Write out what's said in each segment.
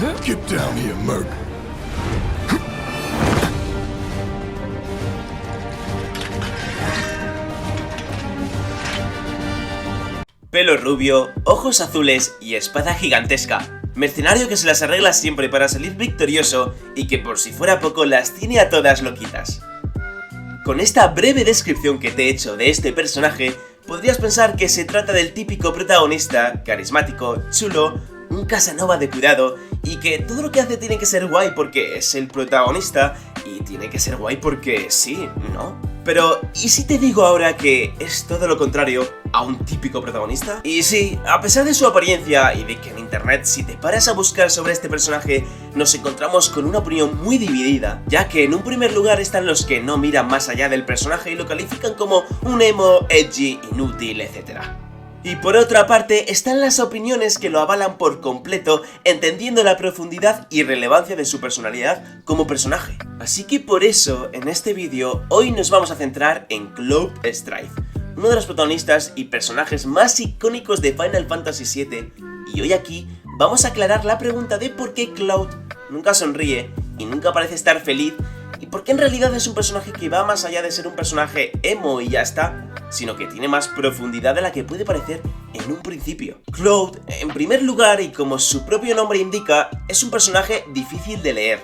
Get down here, Merc. Pelo rubio, ojos azules y espada gigantesca. Mercenario que se las arregla siempre para salir victorioso y que por si fuera poco las tiene a todas loquitas. Con esta breve descripción que te he hecho de este personaje, podrías pensar que se trata del típico protagonista, carismático, chulo, un Casanova de cuidado y que todo lo que hace tiene que ser guay porque es el protagonista y tiene que ser guay porque sí, ¿no? Pero, ¿y si te digo ahora que es todo lo contrario a un típico protagonista? Y sí, a pesar de su apariencia y de que en internet si te paras a buscar sobre este personaje nos encontramos con una opinión muy dividida, ya que en un primer lugar están los que no miran más allá del personaje y lo califican como un emo, edgy, inútil, etc. Y por otra parte están las opiniones que lo avalan por completo, entendiendo la profundidad y relevancia de su personalidad como personaje. Así que por eso, en este vídeo, hoy nos vamos a centrar en Cloud Strife, uno de los protagonistas y personajes más icónicos de Final Fantasy VII, y hoy aquí vamos a aclarar la pregunta de por qué Cloud nunca sonríe y nunca parece estar feliz, y por qué en realidad es un personaje que va más allá de ser un personaje emo y ya está, sino que tiene más profundidad de la que puede parecer en un principio. Cloud, en primer lugar, y como su propio nombre indica, es un personaje difícil de leer.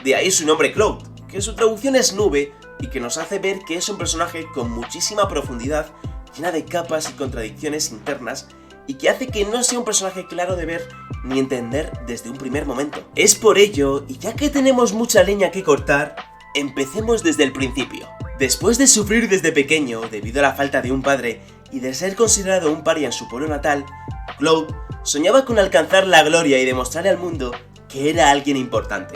De ahí su nombre Cloud, que su traducción es nube, y que nos hace ver que es un personaje con muchísima profundidad, llena de capas y contradicciones internas, y que hace que no sea un personaje claro de ver ni entender desde un primer momento. Es por ello, y ya que tenemos mucha leña que cortar, empecemos desde el principio. Después de sufrir desde pequeño debido a la falta de un padre y de ser considerado un paria en su pueblo natal, Cloud soñaba con alcanzar la gloria y demostrarle al mundo que era alguien importante.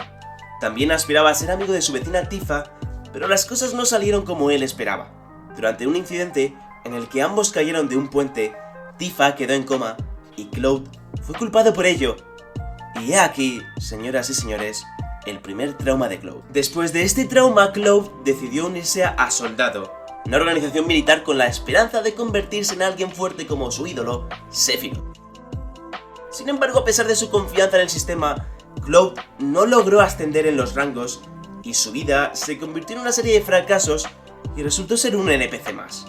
También aspiraba a ser amigo de su vecina Tifa, pero las cosas no salieron como él esperaba. Durante un incidente en el que ambos cayeron de un puente, Tifa quedó en coma y Cloud fue culpado por ello. Y he aquí, señoras y señores, el primer trauma de Cloud. Después de este trauma, Cloud decidió unirse a Soldado, una organización militar con la esperanza de convertirse en alguien fuerte como su ídolo, Sephiroth. Sin embargo, a pesar de su confianza en el sistema, Cloud no logró ascender en los rangos y su vida se convirtió en una serie de fracasos y resultó ser un NPC más.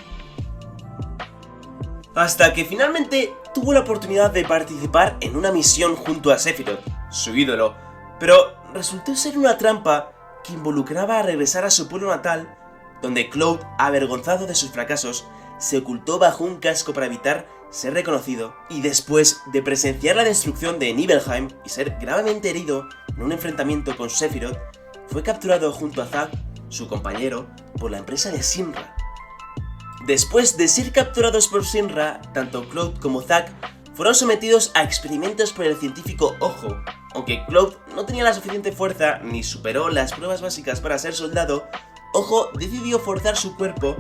Hasta que finalmente tuvo la oportunidad de participar en una misión junto a Sephiroth, su ídolo, pero resultó ser una trampa que involucraba a regresar a su pueblo natal, donde Cloud, avergonzado de sus fracasos, se ocultó bajo un casco para evitar ser reconocido, y después de presenciar la destrucción de Nibelheim y ser gravemente herido en un enfrentamiento con Sephiroth, fue capturado junto a Zack, su compañero, por la empresa de Shinra. Después de ser capturados por Shinra, tanto Cloud como Zack fueron sometidos a experimentos por el científico Ojo. Aunque Cloud no tenía la suficiente fuerza ni superó las pruebas básicas para ser soldado, Ojo decidió forzar su cuerpo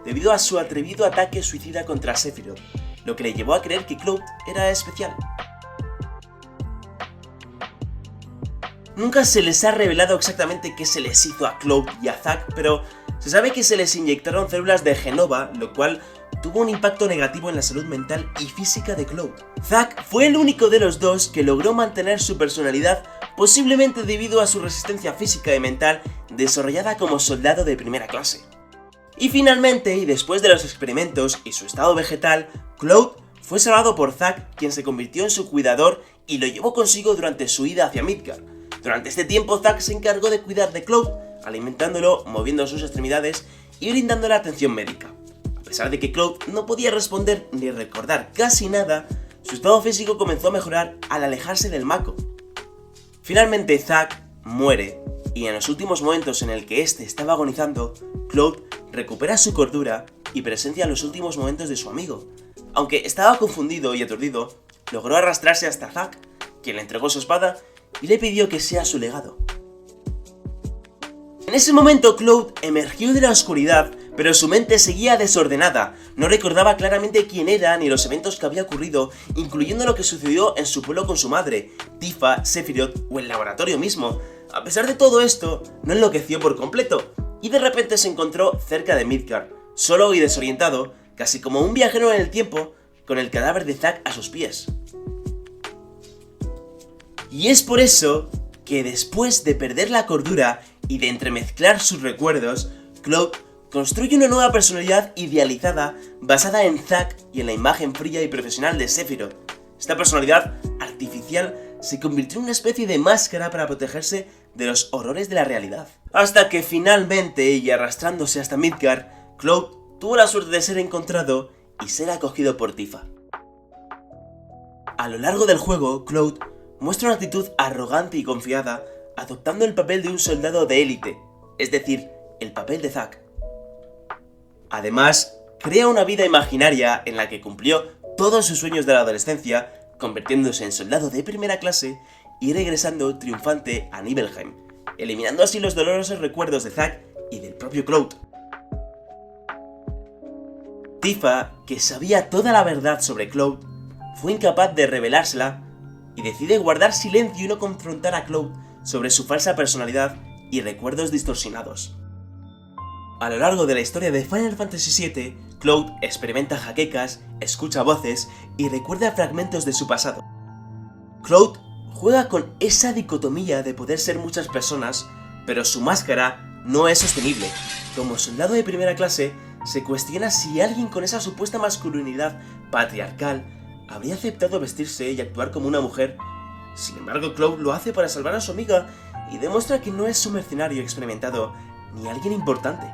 debido a su atrevido ataque suicida contra Sephiroth, lo que le llevó a creer que Cloud era especial. Nunca se les ha revelado exactamente qué se les hizo a Cloud y a Zack, pero se sabe que se les inyectaron células de Genova, lo cual tuvo un impacto negativo en la salud mental y física de Cloud. Zack fue el único de los dos que logró mantener su personalidad, posiblemente debido a su resistencia física y mental desarrollada como soldado de primera clase. Y finalmente, y después de los experimentos y su estado vegetal, Cloud fue salvado por Zack, quien se convirtió en su cuidador y lo llevó consigo durante su ida hacia Midgar. Durante este tiempo, Zack se encargó de cuidar de Cloud, alimentándolo, moviendo sus extremidades y brindándole atención médica. A pesar de que Cloud no podía responder ni recordar casi nada, su estado físico comenzó a mejorar al alejarse del Mako. Finalmente Zack muere, y en los últimos momentos en el que este estaba agonizando, Cloud recupera su cordura y presencia los últimos momentos de su amigo. Aunque estaba confundido y aturdido, logró arrastrarse hasta Zack, quien le entregó su espada y le pidió que sea su legado. En ese momento Cloud emergió de la oscuridad, pero su mente seguía desordenada, no recordaba claramente quién era ni los eventos que había ocurrido, incluyendo lo que sucedió en su pueblo con su madre, Tifa, Sephiroth o el laboratorio mismo. A pesar de todo esto, no enloqueció por completo, y de repente se encontró cerca de Midgar, solo y desorientado, casi como un viajero en el tiempo, con el cadáver de Zack a sus pies. Y es por eso que después de perder la cordura y de entremezclar sus recuerdos, Cloud construye una nueva personalidad idealizada basada en Zack y en la imagen fría y profesional de Sephiroth. Esta personalidad artificial se convirtió en una especie de máscara para protegerse de los horrores de la realidad. Hasta que finalmente, y arrastrándose hasta Midgard, Cloud tuvo la suerte de ser encontrado y ser acogido por Tifa. A lo largo del juego, Cloud muestra una actitud arrogante y confiada, adoptando el papel de un soldado de élite, es decir, el papel de Zack. Además, crea una vida imaginaria en la que cumplió todos sus sueños de la adolescencia, convirtiéndose en soldado de primera clase y regresando triunfante a Nibelheim, eliminando así los dolorosos recuerdos de Zack y del propio Cloud. Tifa, que sabía toda la verdad sobre Cloud, fue incapaz de revelársela y decide guardar silencio y no confrontar a Cloud sobre su falsa personalidad y recuerdos distorsionados. A lo largo de la historia de Final Fantasy VII, Cloud experimenta jaquecas, escucha voces y recuerda fragmentos de su pasado. Cloud juega con esa dicotomía de poder ser muchas personas, pero su máscara no es sostenible. Como soldado de primera clase, se cuestiona si alguien con esa supuesta masculinidad patriarcal habría aceptado vestirse y actuar como una mujer. Sin embargo, Cloud lo hace para salvar a su amiga y demuestra que no es un mercenario experimentado ni alguien importante.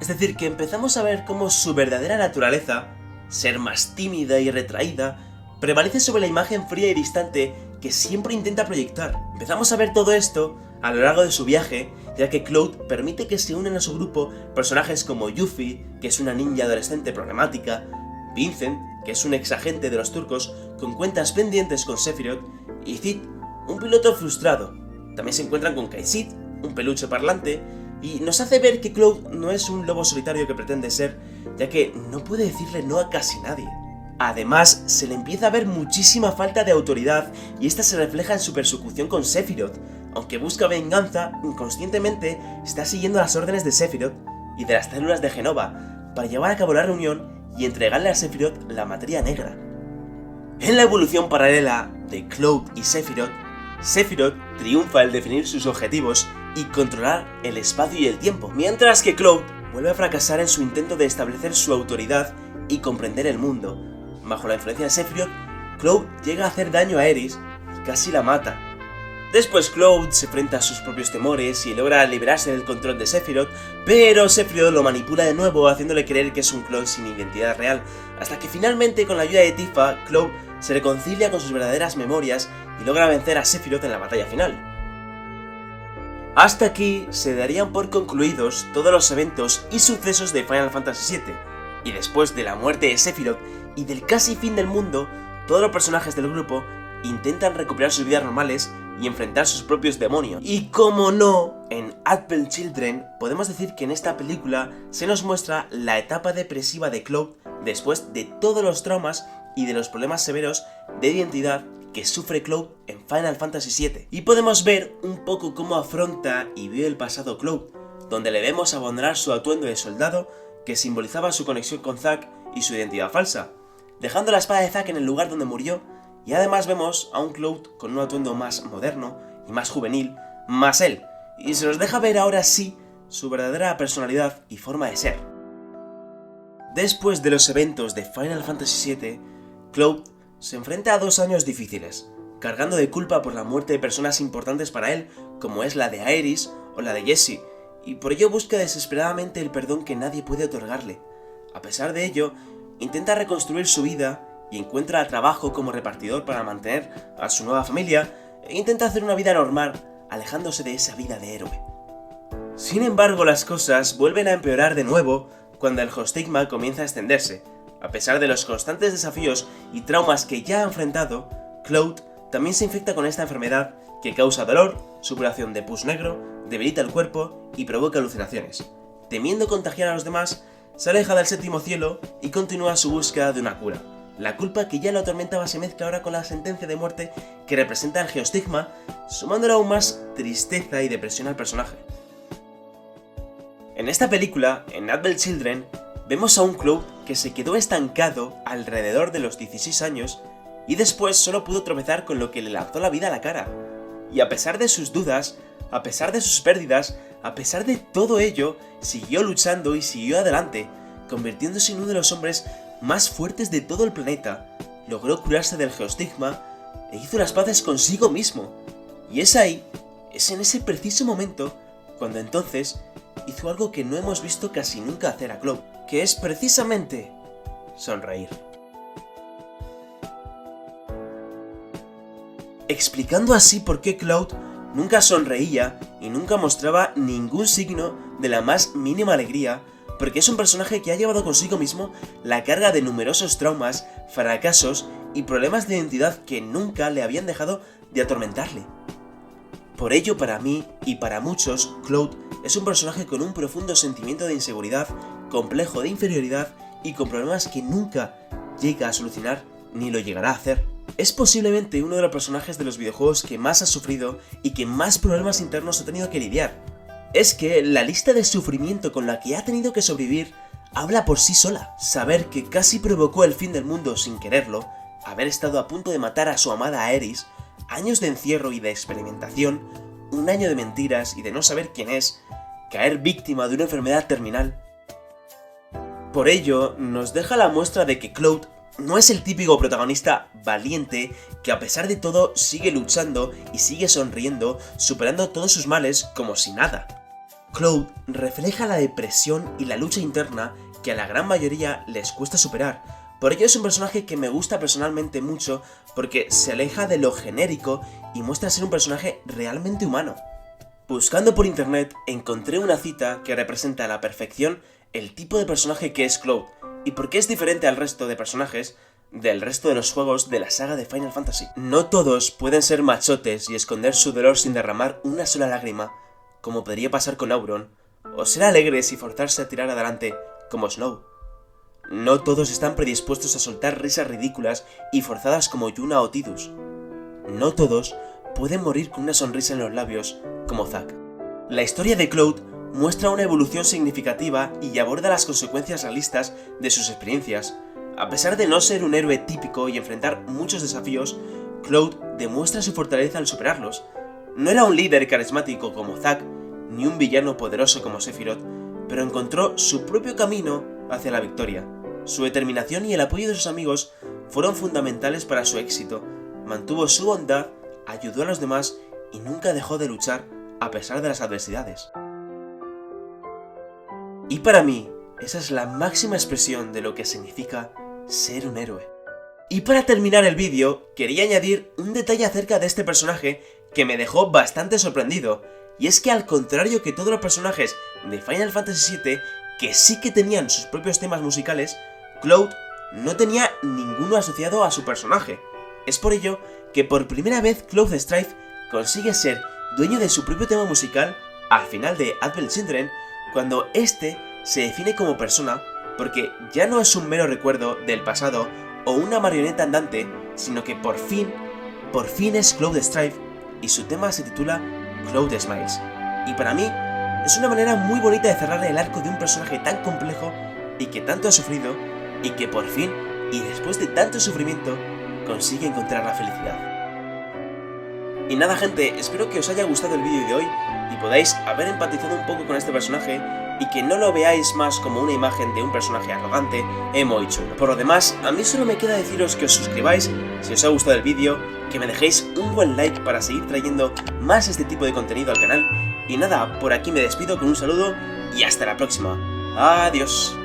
Es decir, que empezamos a ver cómo su verdadera naturaleza, ser más tímida y retraída, prevalece sobre la imagen fría y distante que siempre intenta proyectar. Empezamos a ver todo esto a lo largo de su viaje, ya que Cloud permite que se unan a su grupo personajes como Yuffie, que es una ninja adolescente problemática, Vincent, que es un ex agente de los turcos con cuentas pendientes con Sephiroth, y Cid, un piloto frustrado. También se encuentran con Kai'Sid, un peluche parlante, y nos hace ver que Cloud no es un lobo solitario que pretende ser, ya que no puede decirle no a casi nadie. Además, se le empieza a ver muchísima falta de autoridad y esta se refleja en su persecución con Sephiroth. Aunque busca venganza, inconscientemente está siguiendo las órdenes de Sephiroth y de las células de Genova para llevar a cabo la reunión y entregarle a Sephiroth la materia negra. En la evolución paralela de Cloud y Sephiroth, Sephiroth triunfa al definir sus objetivos y controlar el espacio y el tiempo, mientras que Cloud vuelve a fracasar en su intento de establecer su autoridad y comprender el mundo. Bajo la influencia de Sephiroth, Cloud llega a hacer daño a Aeris y casi la mata. Después Cloud se enfrenta a sus propios temores y logra liberarse del control de Sephiroth, pero Sephiroth lo manipula de nuevo haciéndole creer que es un clon sin identidad real, hasta que finalmente con la ayuda de Tifa, Cloud se reconcilia con sus verdaderas memorias y logra vencer a Sephiroth en la batalla final. Hasta aquí se darían por concluidos todos los eventos y sucesos de Final Fantasy VII, y después de la muerte de Sephiroth y del casi fin del mundo, todos los personajes del grupo intentan recuperar sus vidas normales y enfrentar sus propios demonios. Y como no, en Advent Children podemos decir que en esta película se nos muestra la etapa depresiva de Cloud después de todos los traumas y de los problemas severos de identidad que sufre Cloud en Final Fantasy VII. Y podemos ver un poco cómo afronta y vive el pasado Cloud, donde le vemos abandonar su atuendo de soldado que simbolizaba su conexión con Zack y su identidad falsa, dejando la espada de Zack en el lugar donde murió, y además vemos a un Cloud con un atuendo más moderno y más juvenil, más él, y se nos deja ver ahora sí su verdadera personalidad y forma de ser. Después de los eventos de Final Fantasy VII, Cloud se enfrenta a 2 años difíciles, cargando de culpa por la muerte de personas importantes para él, como es la de Aeris o la de Jessie, y por ello busca desesperadamente el perdón que nadie puede otorgarle. A pesar de ello, intenta reconstruir su vida y encuentra trabajo como repartidor para mantener a su nueva familia e intenta hacer una vida normal, alejándose de esa vida de héroe. Sin embargo, las cosas vuelven a empeorar de nuevo cuando el Hostigma comienza a extenderse. A pesar de los constantes desafíos y traumas que ya ha enfrentado, Cloud también se infecta con esta enfermedad que causa dolor, supuración de pus negro, debilita el cuerpo y provoca alucinaciones. Temiendo contagiar a los demás, se aleja del séptimo cielo y continúa su búsqueda de una cura. La culpa que ya lo atormentaba se mezcla ahora con la sentencia de muerte que representa el Geostigma, sumándole aún más tristeza y depresión al personaje. En esta película, en Advent Children, vemos a un Cloud que se quedó estancado alrededor de los 16 años y después solo pudo tropezar con lo que le lanzó la vida a la cara. Y a pesar de sus dudas, a pesar de sus pérdidas, a pesar de todo ello, siguió luchando y siguió adelante, convirtiéndose en uno de los hombres más fuertes de todo el planeta. Logró curarse del geostigma e hizo las paces consigo mismo. Y es ahí, es en ese preciso momento, cuando entonces hizo algo que no hemos visto casi nunca hacer a Cloud, que es precisamente sonreír. Explicando así por qué Cloud nunca sonreía y nunca mostraba ningún signo de la más mínima alegría, porque es un personaje que ha llevado consigo mismo la carga de numerosos traumas, fracasos y problemas de identidad que nunca le habían dejado de atormentarle. Por ello, para mí y para muchos, Cloud es un personaje con un profundo sentimiento de inseguridad, complejo de inferioridad y con problemas que nunca llega a solucionar ni lo llegará a hacer. Es posiblemente uno de los personajes de los videojuegos que más ha sufrido y que más problemas internos ha tenido que lidiar. Es que la lista de sufrimiento con la que ha tenido que sobrevivir habla por sí sola. Saber que casi provocó el fin del mundo sin quererlo, haber estado a punto de matar a su amada Aeris, años de encierro y de experimentación, un año de mentiras y de no saber quién es, caer víctima de una enfermedad terminal. Por ello, nos deja la muestra de que Cloud no es el típico protagonista valiente que a pesar de todo sigue luchando y sigue sonriendo, superando todos sus males como si nada. Cloud refleja la depresión y la lucha interna que a la gran mayoría les cuesta superar. Por ello es un personaje que me gusta personalmente mucho porque se aleja de lo genérico y muestra ser un personaje realmente humano. Buscando por internet encontré una cita que representa a la perfección el tipo de personaje que es Cloud y por qué es diferente al resto de personajes del resto de los juegos de la saga de Final Fantasy. No todos pueden ser machotes y esconder su dolor sin derramar una sola lágrima, como podría pasar con Auron, o ser alegres y forzarse a tirar adelante, como Snow. No todos están predispuestos a soltar risas ridículas y forzadas como Yuna o Tidus. No todos pueden morir con una sonrisa en los labios, como Zack. La historia de Cloud muestra una evolución significativa y aborda las consecuencias realistas de sus experiencias. A pesar de no ser un héroe típico y enfrentar muchos desafíos, Cloud demuestra su fortaleza al superarlos. No era un líder carismático como Zack, ni un villano poderoso como Sephiroth, pero encontró su propio camino hacia la victoria. Su determinación y el apoyo de sus amigos fueron fundamentales para su éxito. Mantuvo su bondad, ayudó a los demás y nunca dejó de luchar a pesar de las adversidades. Y para mí, esa es la máxima expresión de lo que significa ser un héroe. Y para terminar el vídeo, quería añadir un detalle acerca de este personaje que me dejó bastante sorprendido, y es que al contrario que todos los personajes de Final Fantasy VII, que sí que tenían sus propios temas musicales, Cloud no tenía ninguno asociado a su personaje. Es por ello que por primera vez Cloud Strife consigue ser dueño de su propio tema musical al final de Advent Children, cuando este se define como persona, porque ya no es un mero recuerdo del pasado o una marioneta andante, sino que por fin es Cloud Strife y su tema se titula Cloud Smiles. Y para mí es una manera muy bonita de cerrar el arco de un personaje tan complejo y que tanto ha sufrido y que por fin, y después de tanto sufrimiento, consigue encontrar la felicidad. Y nada gente, espero que os haya gustado el vídeo de hoy y podáis haber empatizado un poco con este personaje y que no lo veáis más como una imagen de un personaje arrogante, emo y chulo. Por lo demás, a mí solo me queda deciros que os suscribáis si os ha gustado el vídeo, que me dejéis un buen like para seguir trayendo más este tipo de contenido al canal. Y nada, por aquí me despido con un saludo y hasta la próxima. Adiós.